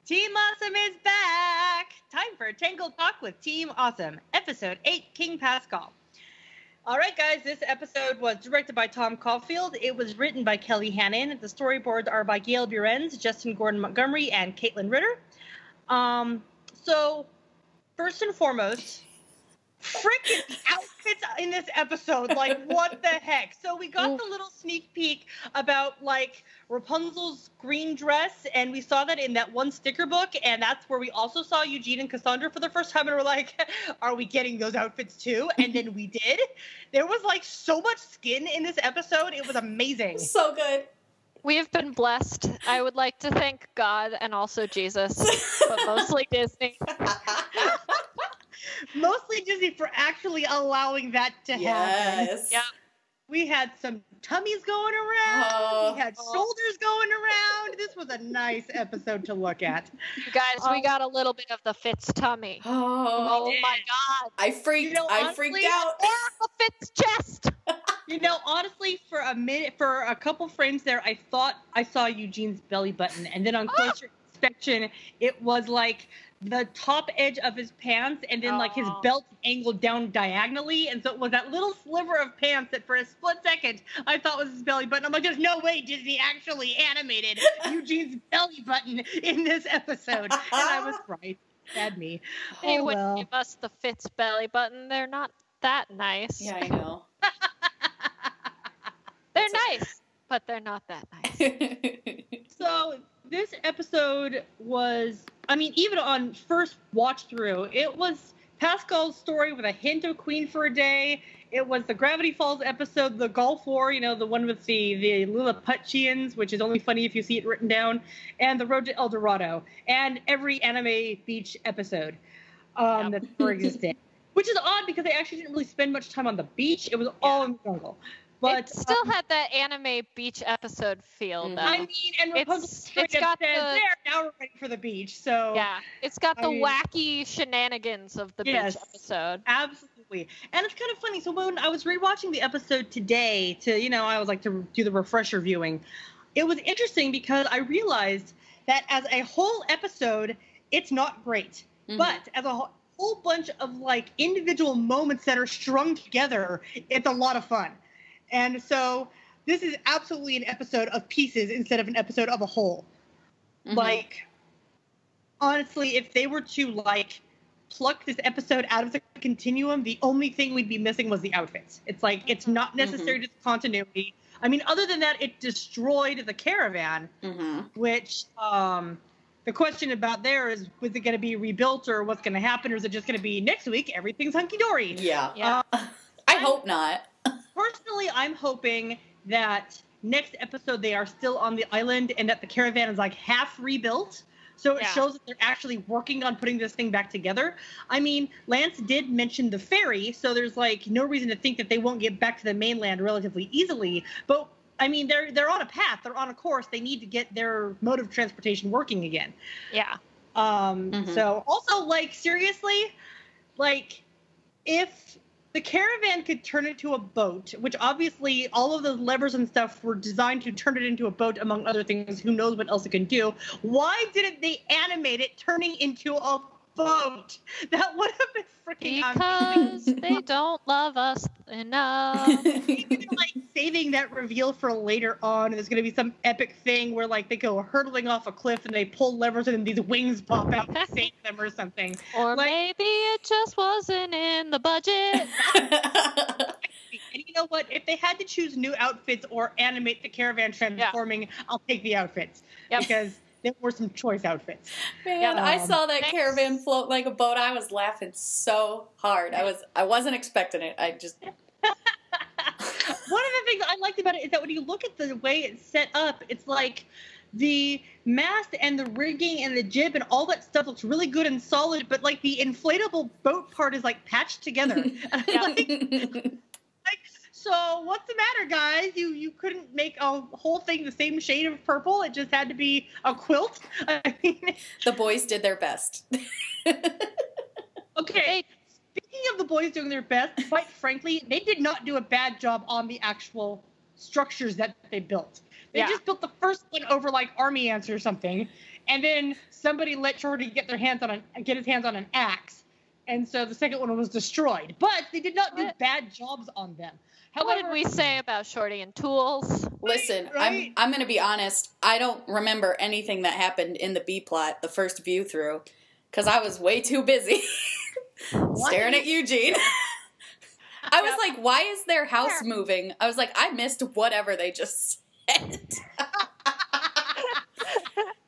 Team Awesome is back! Time for a Tangled Talk with Team Awesome, Episode 8, King Pascal. All right, guys, this episode was directed by Tom Caulfield. It was written by Kelly Hannon. The storyboards are by Gail Burenz, Justin Gordon-Montgomery, and Caitlin Ritter. So, first and foremost, freaking outfits in this episode, like, what the heck? So we got the little sneak peek about, like, Rapunzel's green dress, and we saw that in that one sticker book, and that's where we also saw Eugene and Cassandra for the first time, and we're like, are we getting those outfits too? And then we did. There was, like, so much skin in this episode. It was amazing. So good. We have been blessed. I would like to thank God and also Jesus, but mostly Disney. Mostly Disney for actually allowing that to happen. Yes. Yeah. We had some tummies going around. We had shoulders going around. This was a nice episode to look at. You guys, we got a little bit of the Fitztummy. Oh my God. I freaked out. Or the Fitz chest. You know, honestly, for a minute, for a couple frames there, I thought I saw Eugene's belly button. And then on closer inspection, it was like the top edge of his pants, and then like his belt angled down diagonally, and so it was that little sliver of pants that for a split second I thought was his belly button. I'm like, there's no way Disney actually animated Eugene's belly button in this episode. And I was right. Bad me. They wouldn't give us the Fitz belly button. They're not that nice. Yeah, I know. They're nice, but they're not that nice. So this episode was, I mean, even on first watch through, it was Pascal's story with a hint of Queen for a Day. It was the Gravity Falls episode, the Gulf War, you know, the one with the Lilliputians, which is only funny if you see it written down, and the Road to El Dorado, and every anime beach episode that ever existed. Which is odd because they actually didn't really spend much time on the beach. It was all in the jungle. But it still had that anime beach episode feel, though. I mean, and Rapunzel straight up says, there, now we're ready for the beach. So yeah, it's got the wacky shenanigans of the beach episode. Absolutely. And it's kind of funny. So when I was rewatching the episode today to, you know, I was like to do the refresher viewing, it was interesting because I realized that as a whole episode, it's not great. Mm-hmm. But as a whole bunch of like individual moments that are strung together, it's a lot of fun. And so this is absolutely an episode of pieces instead of an episode of a whole. Mm-hmm. Like, honestly, if they were to, like, pluck this episode out of the continuum, the only thing we'd be missing was the outfits. It's like, it's not necessary to the continuity. I mean, other than that, it destroyed the caravan, which, the question about there is, was it going to be rebuilt or what's going to happen? Or is it just going to be next week, everything's hunky-dory? Yeah. I hope not. Personally, I'm hoping that next episode they are still on the island and that the caravan is like half rebuilt. So it shows that they're actually working on putting this thing back together. I mean, Lance did mention the ferry, so there's like no reason to think that they won't get back to the mainland relatively easily. But I mean, they're on a path, they're on a course. They need to get their mode of transportation working again. Yeah. So also, like, seriously, like, if the caravan could turn it to a boat, which obviously all of those levers and stuff were designed to turn it into a boat, among other things. Who knows what else it can do? Why didn't they animate it turning into a boat? That would have been freaking amazing. Because they don't love us enough. Even like saving that reveal for later on, and there's going to be some epic thing where like they go hurtling off a cliff and they pull levers and then these wings pop out to save them or something. Or like, maybe it just wasn't in the budget. And you know what? If they had to choose new outfits or animate the caravan transforming, I'll take the outfits. Because there were some choice outfits. Man, I saw that caravan float like a boat. I was laughing so hard. I wasn't expecting it. I just... One of the things I liked about it is that when you look at the way it's set up, it's like the mast and the rigging and the jib and all that stuff looks really good and solid, but like the inflatable boat part is like patched together. And I'm like, so what's the matter, guys? You couldn't make a whole thing the same shade of purple? It just had to be a quilt? I mean, the boys did their best. Okay. Speaking of the boys doing their best, quite frankly, they did not do a bad job on the actual structures that they built. They just built the first one over like army ants or something, and then somebody let Shorty get his hands on an axe, and so the second one was destroyed. But they did not do bad jobs on them. However, what did we say about Shorty and tools? Listen, right? I'm going to be honest. I don't remember anything that happened in the B plot, the first view through, because I was way too busy staring at Eugene. I was like, why is their house moving? I was like, I missed whatever they just said.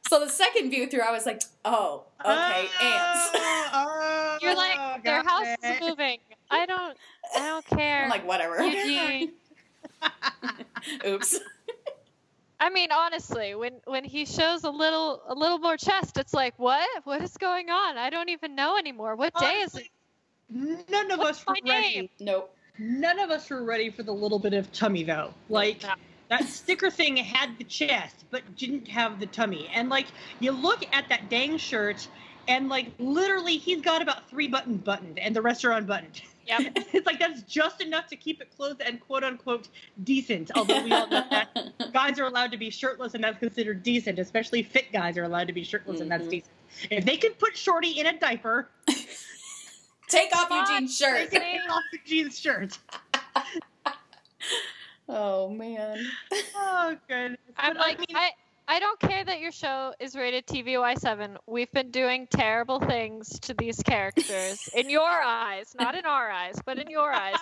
So the second view through, I was like, oh, okay, ants. You're like, their house is moving. I don't care. I'm like, whatever. Eugene. Oops. I mean, honestly, when he shows a little more chest, it's like, what? What is going on? I don't even know anymore. What day is it? None of us were ready. Nope. None of us were ready for the little bit of tummy, though. Like, that sticker thing had the chest, but didn't have the tummy. And, like, you look at that dang shirt, and, like, literally he's got about 3 buttons buttoned, and the rest are unbuttoned. Yep. It's like that's just enough to keep it clothed and quote-unquote decent, although we all know that guys are allowed to be shirtless, and that's considered decent. Especially fit guys are allowed to be shirtless, and that's decent. If they could put Shorty in a diaper... Take off Eugene's shirt. Take off Eugene's shirt. Oh, man. Oh, goodness. I'm like, I don't care that your show is rated TVY7. We've been doing terrible things to these characters in your eyes, not in our eyes, but in your eyes,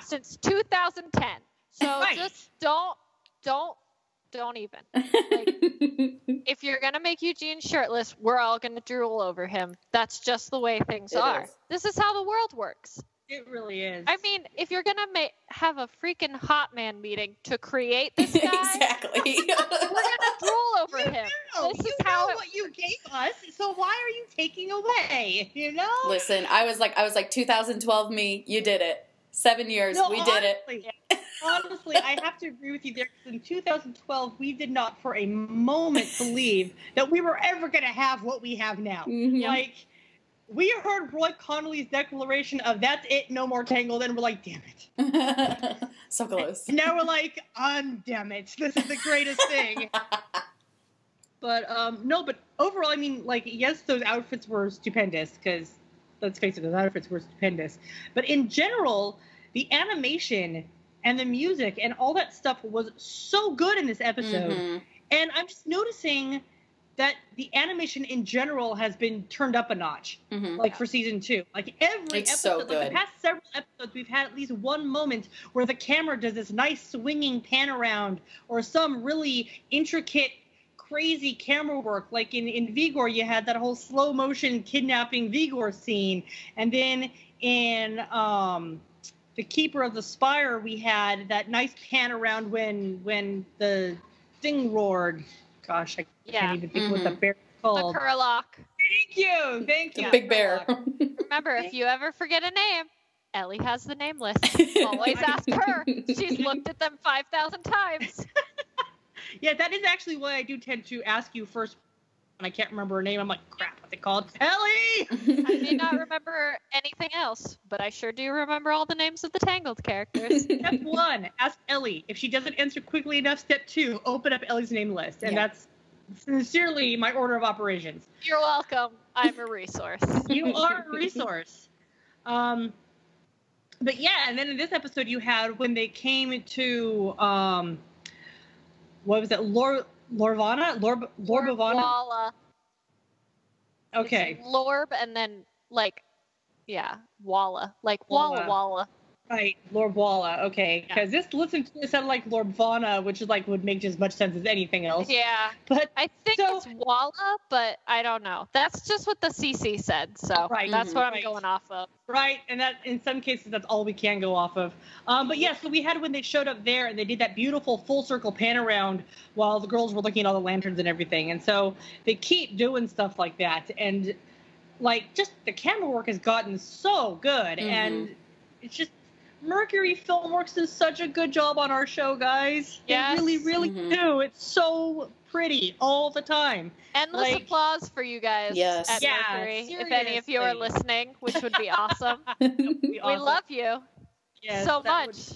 since 2010. So just don't even. Like, if you're gonna make Eugene shirtless, we're all gonna drool over him. That's just the way things are. This is how the world works. It really is. I mean, if you're gonna have a freaking hot man meeting to create this guy, exactly, we're gonna drool over him. This is how what you gave us. So why are you taking away? You know. Listen, I was like 2012 me. You did it. 7 years. No, we honestly, did it. Honestly, I have to agree with you there. In 2012, we did not for a moment believe that we were ever going to have what we have now. Mm-hmm. Like, we heard Roy Connolly's declaration of "That's it, no more Tangled," and we're like, "Damn it!" So close. And now we're like, "Damn it! This is the greatest thing." But no, but overall, I mean, like, yes, those outfits were stupendous because, let's face it, those outfits were stupendous. But in general, the animation and the music and all that stuff was so good in this episode. Mm-hmm. And I'm just noticing that the animation in general has been turned up a notch, like for season 2. Like every episode, so good. Like the past several episodes, we've had at least one moment where the camera does this nice swinging pan around, or some really intricate, crazy camera work. Like in Vigor, you had that whole slow motion kidnapping Vigor scene, and then in The Keeper of the Spire, we had that nice pan around when the thing roared. Gosh, I can't even think what the bear is called. The Kurlock. Thank you. The big bear. Remember, if you ever forget a name, Ellie has the name list. Always ask her. She's looked at them 5,000 times. Yeah, that is actually why I do tend to ask you first. And I can't remember her name. I'm like, crap, what's it called? Ellie! I may not remember anything else, but I sure do remember all the names of the Tangled characters. Step 1, ask Ellie. If she doesn't answer quickly enough, step 2, open up Ellie's name list. And that's sincerely my order of operations. You're welcome. I'm a resource. You are a resource. But yeah, and then in this episode you had when they came to, what was it, Lorbavana? Walla. Okay. It's Lorb and then, like, Walla. Like, Walla. Right, Lorbwalla. Okay, because this sounded like Lorbvana, which is like would make as much sense as anything else. Yeah, but I think it's Walla, but I don't know. That's just what the CC said, so that's what I'm going off of. Right, and that in some cases that's all we can go off of. But yeah, so we had when they showed up there and they did that beautiful full circle pan around while the girls were looking at all the lanterns and everything, and so they keep doing stuff like that, and like just the camera work has gotten so good, and it's just. Mercury Filmworks does such a good job on our show, guys. Yes. They really do. It's so pretty all the time. Endless applause for you guys at Mercury. Seriously. If any of you are listening, which would be awesome. We love you so much.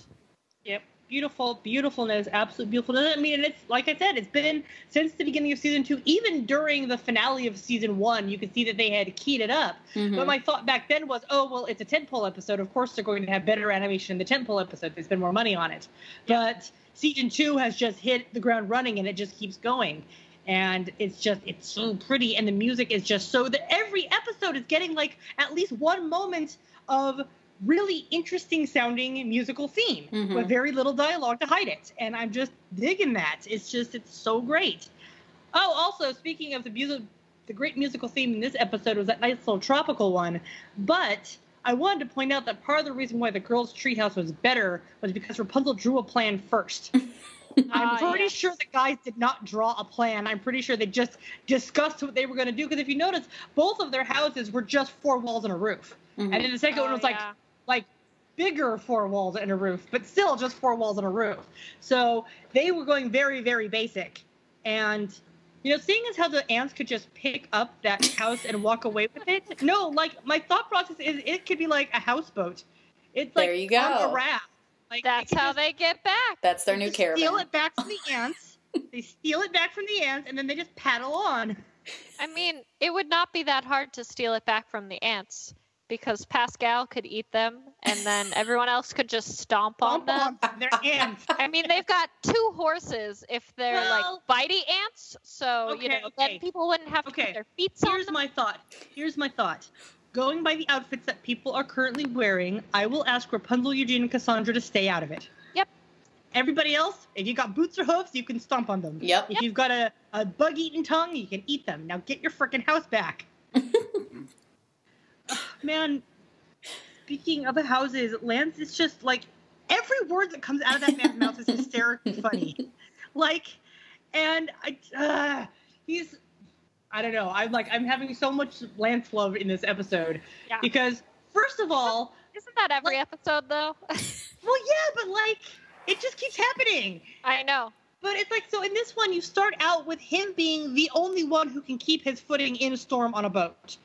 Yep. beautifulness, absolute beautifulness. I mean, and it's like I said, it's been since the beginning of season 2. Even during the finale of season 1, you could see that they had keyed it up. Mm-hmm. But my thought back then was, oh well, it's a tentpole episode. Of course, they're going to have better animation in the tentpole episode. They spend more money on it. Yeah. But season 2 has just hit the ground running, and it just keeps going. And it's so pretty, and the music is just so that every episode is getting like at least one moment of really interesting sounding musical theme with very little dialogue to hide it. And I'm just digging that. It's so great. Oh, also, speaking of the great musical theme in this episode was that nice little tropical one. But I wanted to point out that part of the reason why the girls' treehouse was better was because Rapunzel drew a plan first. I'm pretty sure the guys did not draw a plan. I'm pretty sure they just discussed what they were going to do. Because if you notice, both of their houses were just 4 walls and a roof. And then the second one was like bigger 4 walls and a roof, but still just 4 walls and a roof. So they were going very, very basic. And, you know, seeing as how the ants could just pick up that house and walk away with it. No, like, my thought process is it could be like a houseboat. It's like there you go. On a raft. Like, that's how they get back. That's their new caravan. Steal it back from the ants. They steal it back from the ants, and then they just paddle on. I mean, it would not be that hard to steal it back from the ants, because Pascal could eat them, and then everyone else could just stomp on them. They're ants. I mean, they've got 2 horses if they're like bitey ants, so then people wouldn't have to put their feet on them. Here's my thought. Going by the outfits that people are currently wearing, I will ask Rapunzel, Eugene, and Cassandra to stay out of it. Yep. Everybody else, if you got boots or hooves, you can stomp on them. Yep. If you've got a bug-eating tongue, you can eat them. Now get your frickin' house back. Man, speaking of the houses, Lance is just like, every word that comes out of that man's mouth is hysterically funny. Like, and I don't know. I'm having so much Lance love in this episode. Yeah. Because, first of all... Isn't that every episode, though? Well, yeah, but, like, it just keeps happening. I know. But it's like, so in this one, you start out with him being the only one who can keep his footing in a storm on a boat.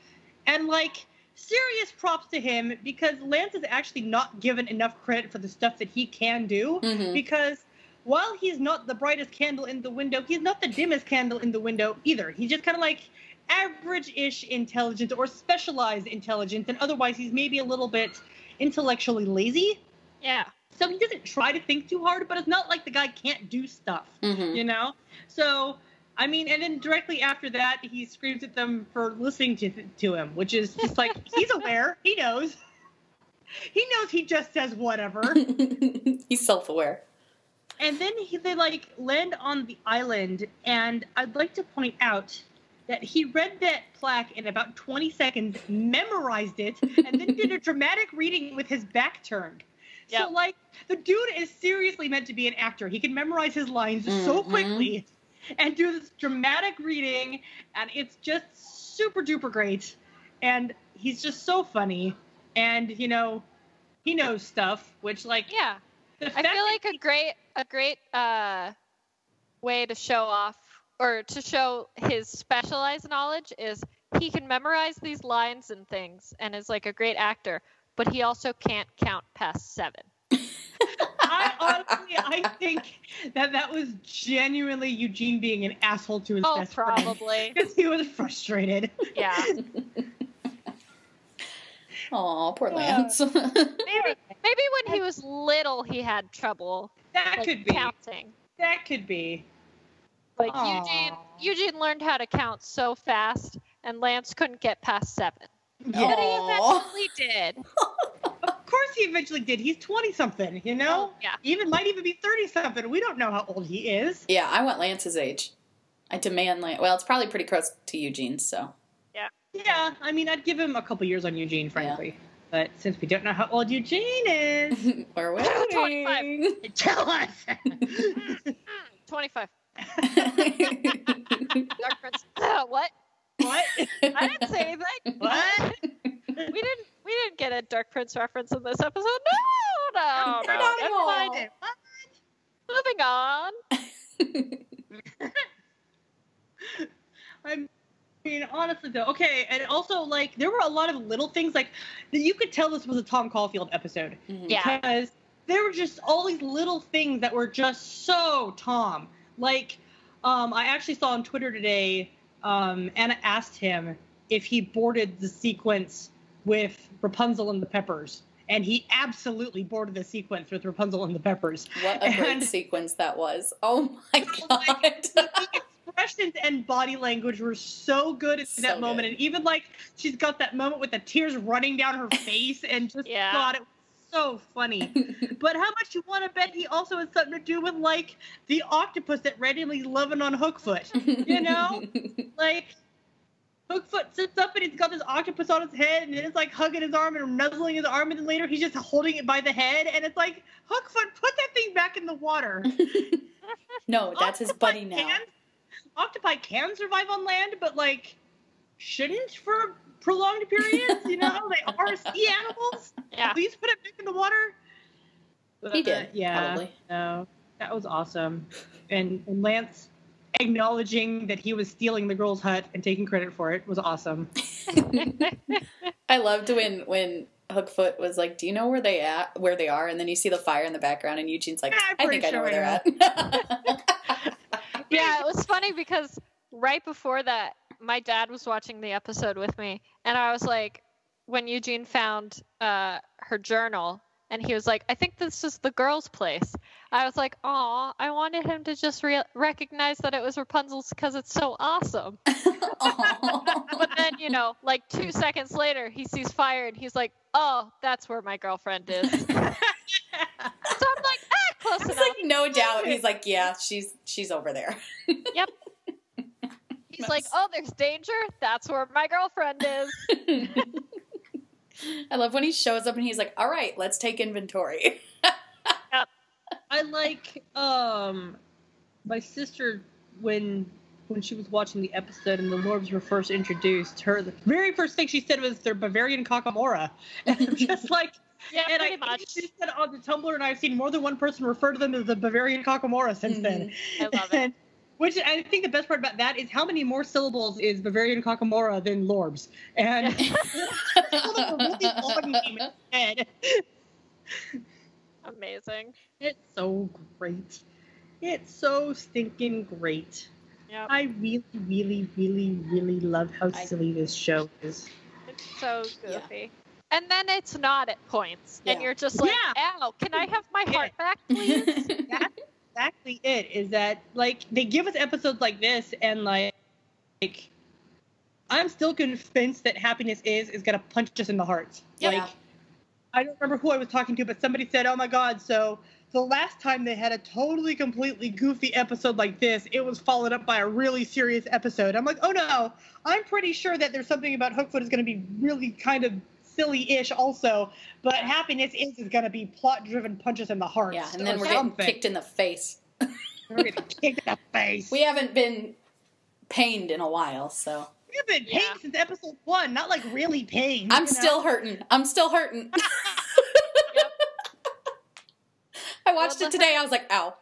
And, like, serious props to him, because Lance is actually not given enough credit for the stuff that he can do. Because... while he's not the brightest candle in the window, he's not the dimmest candle in the window either. He's just kind of like average-ish intelligence or specialized intelligence, and otherwise he's maybe a little bit intellectually lazy. Yeah. So he doesn't try to think too hard, but it's not like the guy can't do stuff, you know? So, I mean, and then directly after that, he screams at them for listening to him, which is just like, he's aware, he knows. He knows he just says whatever. He's self-aware. And then they, like, land on the island, and I'd like to point out that he read that plaque in about 20 seconds, memorized it, and then did a dramatic reading with his back turned. Yep. So, like, the dude is seriously meant to be an actor. He can memorize his lines so quickly and do this dramatic reading, and it's just super duper great. And he's just so funny, and, you know, he knows stuff, which, like... Yeah. I feel like a great way to show off or to show his specialized knowledge is he can memorize these lines and things and is like a great actor, but he also can't count past 7. I think that was genuinely Eugene being an asshole to his best friend. Oh, probably. Because he was frustrated. Yeah. Aw, poor Lance. Maybe when he was little, he had trouble. That like, could be counting. That could be. Like Eugene learned how to count so fast, and Lance couldn't get past 7. But he eventually did. Of course he eventually did. He's 20-something, you know? Oh, yeah. Might even be 30-something. We don't know how old he is. Yeah, I want Lance's age. I demand Lance. Well, it's probably pretty close to Eugene's, so. Yeah, I mean, I'd give him a couple years on Eugene, frankly. Yeah. But since we don't know how old Eugene is... We're waiting. 25. Tell us! 25. Dark Prince. What? What? I didn't say anything. What? We didn't get a Dark Prince reference in this episode. No. What? Moving on. I mean, honestly, though, okay, and also, like, there were a lot of little things, like, that you could tell this was a Tom Caulfield episode. Yeah. Because there were just all these little things that were just so Tom. Like, I actually saw on Twitter today, Anna asked him if he boarded the sequence with Rapunzel and the Peppers. And he absolutely boarded the sequence with Rapunzel and the Peppers. What a great sequence that was. Oh my God. The expressions and body language were so good at that moment. And even like she's got that moment with the tears running down her face and just thought it was so funny. But how much you want to bet he also has something to do with like the octopus that randomly loving on Hookfoot. You know? Like Hookfoot sits up and he's got this octopus on his head and it's like hugging his arm and nuzzling his arm, and then later he's just holding it by the head, and it's like, Hookfoot, put that thing back in the water. No, that's his buddy now. Octopi can survive on land, but like shouldn't for prolonged periods, you know? They are sea animals. Yeah. Please put it back in the water. He did, yeah. probably. No, that was awesome. And Lance acknowledging that he was stealing the girl's hut and taking credit for it was awesome. I loved when Hookfoot was like, "Do you know where they are?" And then you see the fire in the background, and Eugene's like, "I think I know where they're at." Yeah, it was funny because right before that, my dad was watching the episode with me, and I was like, when Eugene found her journal, and he was like, "I think this is the girl's place." I was like, "Aw, I wanted him to just recognize that it was Rapunzel's because it's so awesome." But then, you know, like 2 seconds later, he sees fire, and he's like, "Oh, that's where my girlfriend is." So I'm like, close enough. It's like, no doubt. He's like, "Yeah, she's over there." Yep. He's like, "Oh, there's danger. That's where my girlfriend is." I love when he shows up and he's like, "All right, let's take inventory." Yep. I like my sister when she was watching the episode and the Lorbs were first introduced. The very first thing she said was they're Bavarian Kakamora, and I'm just like, yeah, and pretty I much. she said on the Tumblr, and I've seen more than one person refer to them as the Bavarian Kakamora since then. I love it. Which I think the best part about that is how many more syllables is Bavarian Kakamora than Lorbs, and a really long name instead. Amazing. It's so great. It's so stinking great. Yep. I really, really, really, really love how silly this show is. It's so goofy. And then it's not at points. And you're just like, ow, can I have my heart back, please? That's exactly it, is that, like, they give us episodes like this, and, like I'm still convinced that happiness is going to punch us in the heart. Yeah. Like, I don't remember who I was talking to, but somebody said, "Oh my God, so the last time they had a totally, completely goofy episode like this, it was followed up by a really serious episode." I'm like, oh no, I'm pretty sure that there's something about Hookfoot is going to be really kind of silly-ish also, but happiness is going to be plot-driven punches in the heart. Yeah, and then we're getting kicked in the face. We're getting kicked in the face. We haven't been pained in a while, so. We've been pained since episode 1, not like really pained. I'm still hurting. I'm still hurting. Yep. I watched it today. I was like, ow.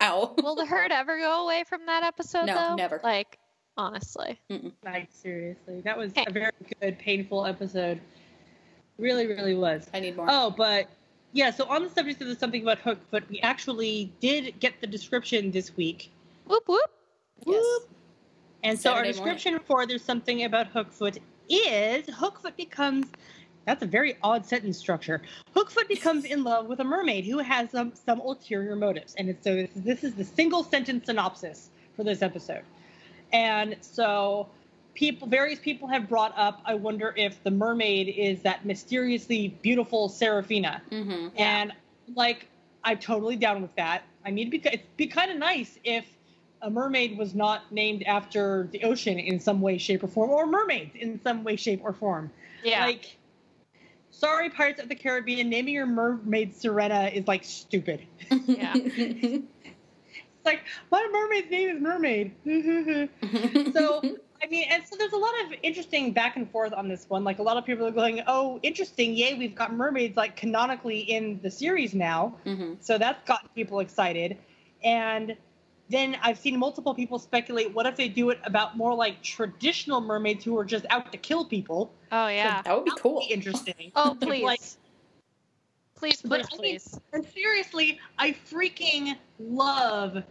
Ow. Will the hurt ever go away from that episode, No, though? never. Like, honestly. Like, seriously. That was a very good, painful episode. Really, really was. I need more. Oh, but, yeah, so on the subject of the something about Hookfoot, we actually did get the description this week. Whoop, whoop. Yes. Whoop. And so Saturday our description for There's Something About Hookfoot is Hookfoot becomes, that's a very odd sentence structure. Hookfoot becomes in love with a mermaid who has some ulterior motives. And so this is the single sentence synopsis for this episode. And so various people have brought up, I wonder if the mermaid is that mysteriously beautiful Seraphina. Mm-hmm. And like, I'm totally down with that. I mean, it'd be kind of nice if a mermaid was not named after the ocean in some way, shape, or form, or mermaids in some way, shape, or form. Yeah. Like, sorry, Pirates of the Caribbean, naming your mermaid Serena is, like, stupid. Yeah. It's like, my mermaid's name is Mermaid. So, I mean, and so there's a lot of interesting back and forth on this one. Like, a lot of people are going, oh, interesting, yay, we've got mermaids, like, canonically in the series now. Mm-hmm. So that's gotten people excited. And then I've seen multiple people speculate, what if they do it about more like traditional mermaids who are just out to kill people? Oh, yeah. That would be cool. Interesting. Oh, please. Like, Please, But please. and seriously, I freaking love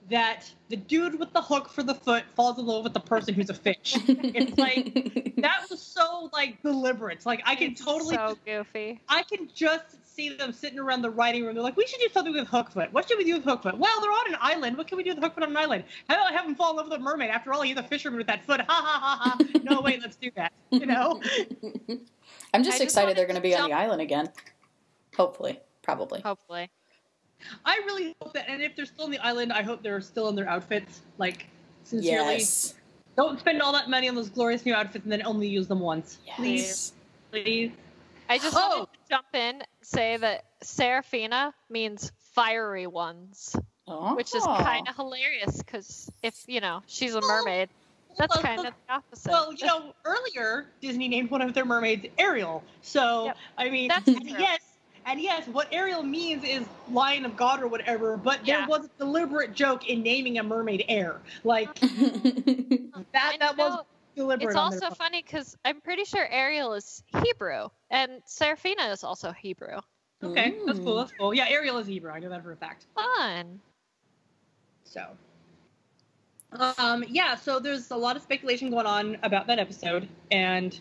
that the dude with the hook for the foot falls in love with the person who's a fish. It's like, that was so, like, deliberate. Like, I can totally... So goofy. I can just see them sitting around the writing room. They're like, we should do something with Hookfoot. What should we do with Hookfoot? Well, they're on an island. What can we do with Hookfoot on an island? How about I have him fall in love with a mermaid? After all, he's a fisherman with that foot. Ha, ha, ha, ha. No, wait, let's do that. You know? I'm just excited they're going to be on the island again. Hopefully. Probably. Hopefully. I really hope that, and if they're still on the island, I hope they're still in their outfits. Like, sincerely. Yes. Don't spend all that money on those glorious new outfits and then only use them once. Yes. Please. Please. I just wanted to jump in and say that Seraphina means fiery ones, which is kind of hilarious because if, she's a mermaid, that's kind of the opposite. Well, earlier Disney named one of their mermaids Ariel. So, yep. I mean, that's And yes, what Ariel means is Lion of God or whatever, but there was a deliberate joke in naming a mermaid Air. Like, that was deliberate. It's also funny because I'm pretty sure Ariel is Hebrew, and Seraphina is also Hebrew. Okay, that's cool. Yeah, Ariel is Hebrew. I know that for a fact. Fun. So, so there's a lot of speculation going on about that episode, and,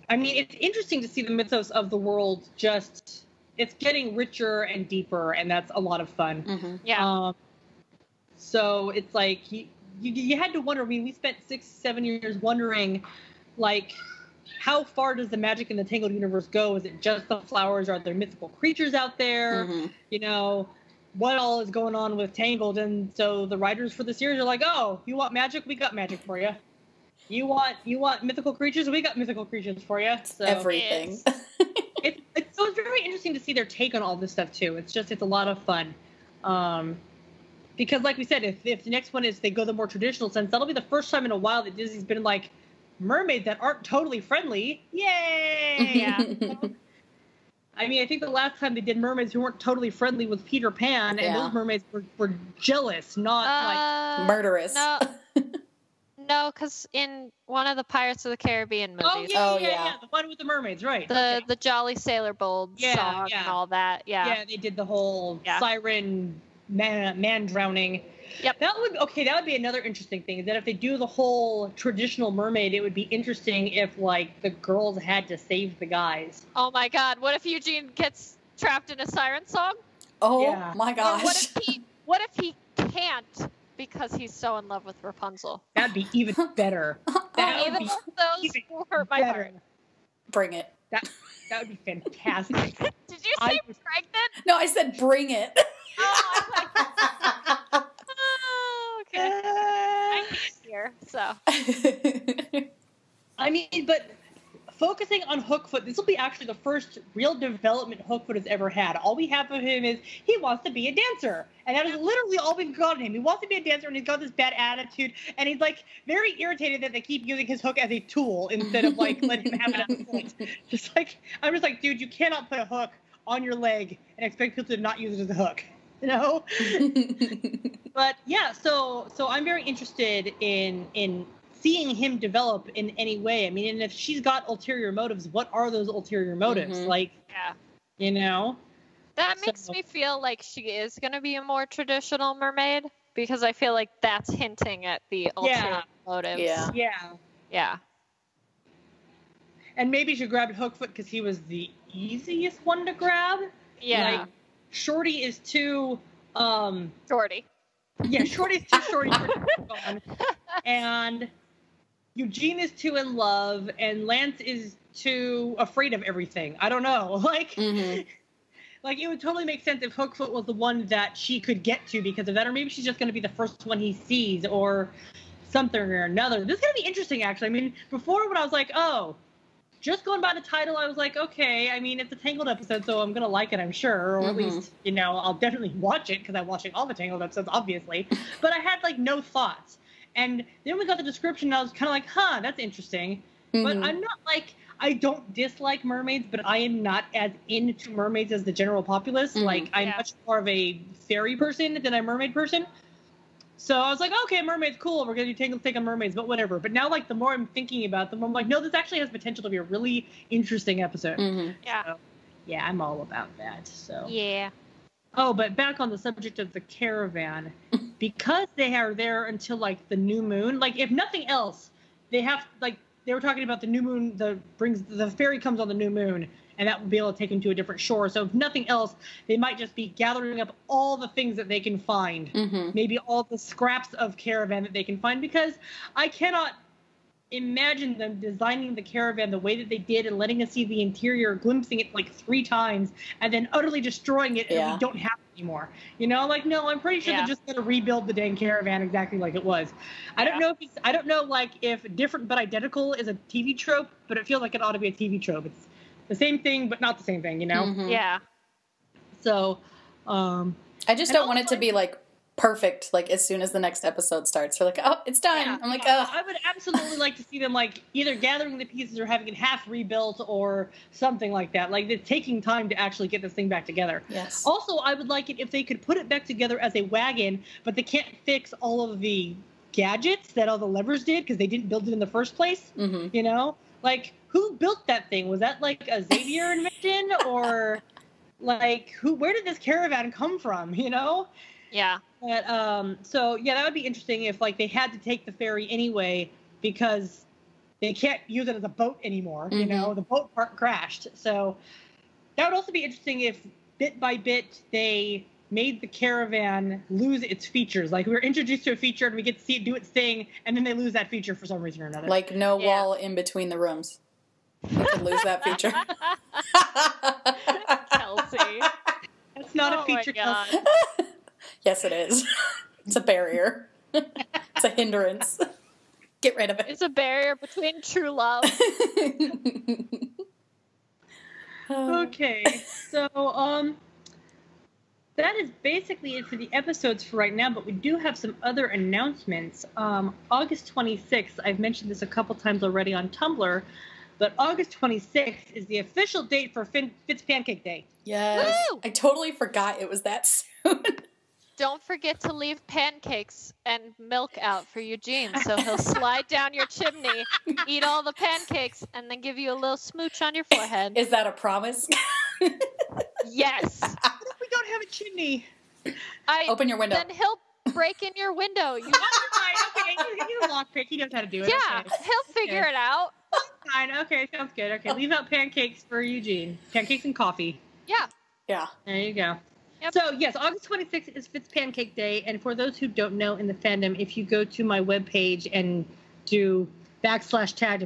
I mean, it's interesting to see the mythos of the world just... It's getting richer and deeper, and that's a lot of fun. Mm-hmm. Yeah. So it's like you had to wonder. I mean, we spent 6-7 years wondering, like, how far does the magic in the Tangled universe go? Is it just the flowers? Are there mythical creatures out there? Mm-hmm. What all is going on with Tangled? And so the writers for the series are like, oh, you want magic? We got magic for you. You want mythical creatures? We got mythical creatures for you. So everything. So it's very interesting to see their take on all this stuff too. It's a lot of fun, because like we said, if the next one is they go the more traditional sense, that'll be the first time in a while that Disney's been like, mermaids that aren't totally friendly. Yay! Yeah. I mean, I think the last time they did mermaids who weren't totally friendly was Peter Pan, and those mermaids were jealous, not like murderous. No, because in one of the Pirates of the Caribbean movies. Oh, yeah. The one with the mermaids, right. The Jolly Sailor Bold song and all that, Yeah, they did the whole siren man drowning. Yep. That would be another interesting thing, is that if they do the whole traditional mermaid, it would be interesting if, like, the girls had to save the guys. Oh, my God. What if Eugene gets trapped in a siren song? Oh, my gosh. Or what if he can't? Because he's so in love with Rapunzel. That'd be even better. Those will hurt my heart. Bring it. That would be fantastic. Did you say pregnant? No, I said bring it. Okay. I can't hear, so. I mean, but focusing on Hookfoot, this will be actually the first real development Hookfoot has ever had. All we have of him is he wants to be a dancer. And that is literally all we've got in him. He wants to be a dancer, and he's got this bad attitude. And he's, like, very irritated that they keep using his hook as a tool instead of, like, letting him have it as a point. I'm just like, dude, you cannot put a hook on your leg and expect people to not use it as a hook. You know? But, yeah, so I'm very interested in seeing him develop in any way. I mean, and if she's got ulterior motives, what are those ulterior motives? Mm-hmm. Like, That makes me feel like she is going to be a more traditional mermaid, because I feel like that's hinting at the ulterior motives. Yeah. And maybe she grabbed Hookfoot because he was the easiest one to grab. Yeah. Like, Shorty is too... Shorty. Yeah, Shorty's too shorty for fun. And Eugene is too in love, and Lance is too afraid of everything. I don't know. Like, like, it would totally make sense if Hookfoot was the one that she could get to because of that, or maybe she's just going to be the first one he sees, or something or another. This is going to be interesting, actually. I mean, before when I was like, oh, just going by the title, I was like, okay, I mean, it's a Tangled episode, so I'm going to like it, I'm sure. Or at least, I'll definitely watch it, because I'm watching all the Tangled episodes, obviously. But I had, like, no thoughts. And then we got the description, and I was kind of like, huh, that's interesting. But I'm not, like, I don't dislike mermaids, but I am not as into mermaids as the general populace. Like, I'm much more of a fairy person than a mermaid person. So I was like, okay, mermaids, cool. We're going to do Tangled take on mermaids, but whatever. But now, like, the more I'm thinking about them, I'm like, no, this actually has potential to be a really interesting episode. Yeah. So, Yeah, I'm all about that. So. Yeah. Oh, but back on the subject of the caravan, because they are there until like the new moon. Like, if nothing else, they have like they were talking about the new moon. The ferry comes on the new moon, and that will be able to take them to a different shore. So if nothing else, they might just be gathering up all the things that they can find, maybe all the scraps of caravan that they can find, because I cannot imagine them designing the caravan the way that they did and letting us see the interior, glimpsing it like 3 times, and then utterly destroying it, and we don't have it anymore. You know, like, no, I'm pretty sure they're just going to rebuild the dang caravan exactly like it was. I don't know like if different but identical is a TV trope, but it feels like it ought to be a TV trope. It's the same thing, but not the same thing, you know? Yeah. So, I just don't want it to be like perfect, like as soon as the next episode starts. They're like, oh, it's done. Yeah, I'm like, oh. I would absolutely like to see them like either gathering the pieces or having it half rebuilt or something like that. Like, it's taking time to actually get this thing back together. Yes. Also, I would like it if they could put it back together as a wagon, but they can't fix all of the gadgets that all the levers did because they didn't build it in the first place. You know, like, who built that thing? Was that like a Xavier invention, or like where did this caravan come from? You know? Yeah. But, so yeah, that would be interesting if like they had to take the ferry anyway because they can't use it as a boat anymore. You know, the boat part crashed. So that would also be interesting if bit by bit they made the caravan lose its features. Like, we were introduced to a feature and we get to see it do its thing, and then they lose that feature for some reason or another. Like, no wall in between the rooms. You can lose that feature. Kelsey. That's not a feature, Kelsey. Yes, it is. It's a barrier. It's a hindrance. Get rid of it. It's a barrier between true love. Okay, so that is basically it for the episodes for right now, but we do have some other announcements. August 26th, I've mentioned this a couple times already on Tumblr, but August 26th is the official date for Fitzpancake Day. Yes. Woo! I totally forgot it was that soon. Don't forget to leave pancakes and milk out for Eugene, so he'll slide down your chimney, eat all the pancakes, and then give you a little smooch on your forehead. Is that a promise? Yes. What if we don't have a chimney? Open your window. Then he'll break in your window. Okay, he's a lockpick. He knows how to do it. Yeah, okay. He'll figure it out. Fine. Okay, sounds good. Okay, leave out pancakes for Eugene. Pancakes and coffee. Yeah. Yeah. There you go. Yep. So, yes, August 26th is Fitzpancake Day, and for those who don't know in the fandom, if you go to my webpage and do /tag to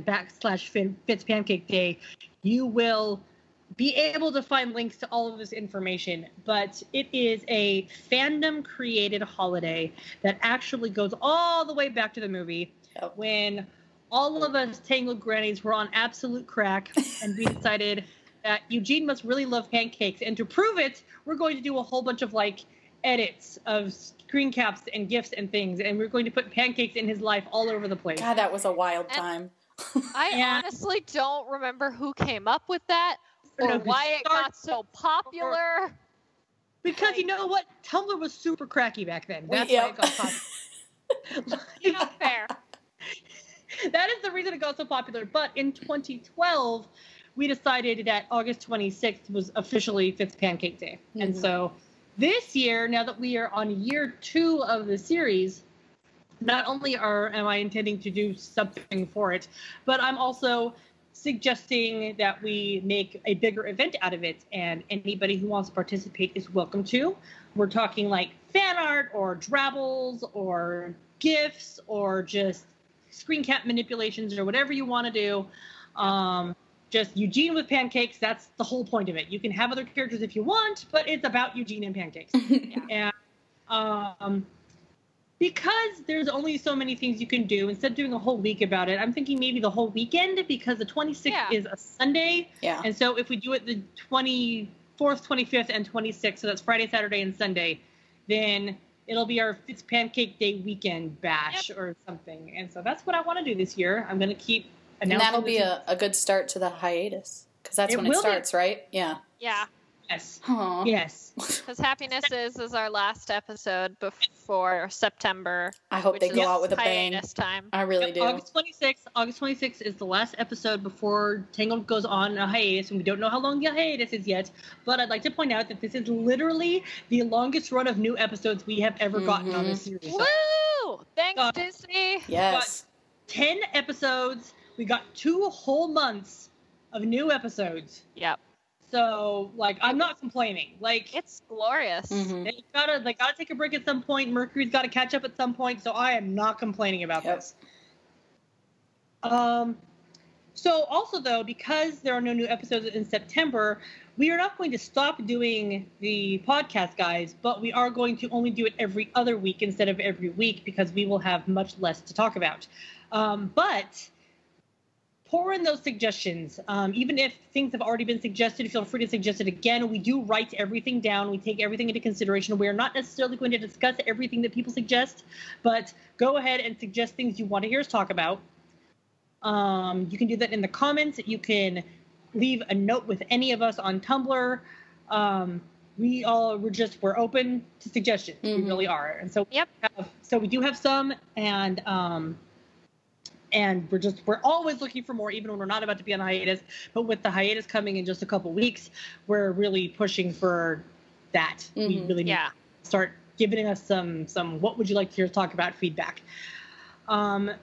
/Fitzpancake Day, you will be able to find links to all of this information. But it is a fandom-created holiday that actually goes all the way back to the movie when all of us Tangled grannies were on absolute crack, and we decided that Eugene must really love pancakes. And to prove it, we're going to do a whole bunch of, like, edits of screen caps and gifs and things. And we're going to put pancakes in his life all over the place. God, that was a wild time. I honestly don't remember who came up with that or why it got so popular. Because you know what? Tumblr was super cracky back then. That's why it got popular. Fair. That is the reason it got so popular. But in 2012... we decided that August 26th was officially Fitzpancake Day. And so this year, now that we are on year 2 of the series, not only am I intending to do something for it, but I'm also suggesting that we make a bigger event out of it. And anybody who wants to participate is welcome to. We're talking like fan art or drabbles or gifs or just screen cap manipulations or whatever you want to do. Just Eugene with pancakes, that's the whole point of it. You can have other characters if you want, but it's about Eugene and pancakes. And because there's only so many things you can do, instead of doing a whole week about it, I'm thinking maybe the whole weekend, because the 26th is a Sunday. Yeah. And so if we do it the 24th, 25th, and 26th, so that's Friday, Saturday, and Sunday, then it'll be our Fitzpancake Day weekend bash or something. And so that's what I want to do this year. I'm going to keep... and that'll be a good start to the hiatus, because that's when it starts, right? Yeah. Yeah. Yes. Aw. Yes. Because Happiness is our last episode before September. I hope they which go is out with a bang. hiatus time. I really do. August 26th. August 26th is the last episode before Tangled goes on a hiatus, and we don't know how long the hiatus is yet. But I'd like to point out that this is literally the longest run of new episodes we have ever gotten on this series. Woo! Thanks, Disney. Yes. 10 episodes. We got 2 whole months of new episodes. Yep. So, like, I'm not complaining. Like, It's glorious. they gotta take a break at some point. Mercury's got to catch up at some point. So I am not complaining about this. So also though, because there are no new episodes in September, we are not going to stop doing the podcast, guys. But we are going to only do it every other week instead of every week because we will have much less to talk about. But pour in those suggestions. Even if things have already been suggested, feel free to suggest it again. We do write everything down. We take everything into consideration. We are not necessarily going to discuss everything that people suggest, but go ahead and suggest things you want to hear us talk about. You can do that in the comments. You can leave a note with any of us on Tumblr. We're open to suggestions. We really are. And so we do have some, and we're always looking for more, even when we're not about to be on hiatus. But with the hiatus coming in just a couple weeks, we're really pushing for that. We really need to start giving us some what would you like to hear us talk about feedback.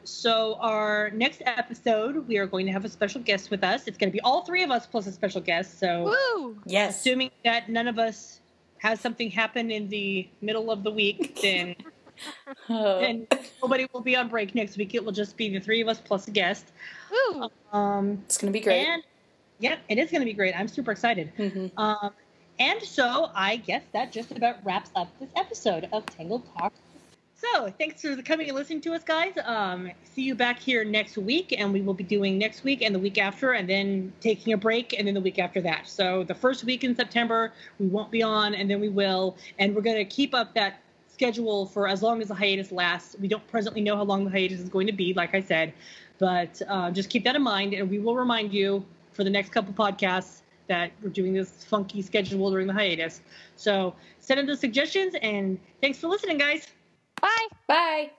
So our next episode, we are going to have a special guest with us. It's going to be all 3 of us plus a special guest. So Woo! Yes. Assuming that none of us has something happen in the middle of the week, then and nobody will be on break next week. It will just be the 3 of us plus a guest. Woo! It's going to be great. And it is going to be great. I'm super excited. And so I guess that just about wraps up this episode of Tangled Talk. So thanks for coming and listening to us, guys. See you back here next week, and we will be doing next week and the week after, and then taking a break, and then the week after that. So the first week in September, we won't be on, and then we will. And we're going to keep up that schedule for as long as the hiatus lasts. We don't presently know how long the hiatus is going to be, like I said, but just keep that in mind, and we will remind you for the next couple podcasts that we're doing this funky schedule during the hiatus. So send in those suggestions, and thanks for listening, guys. Bye. Bye.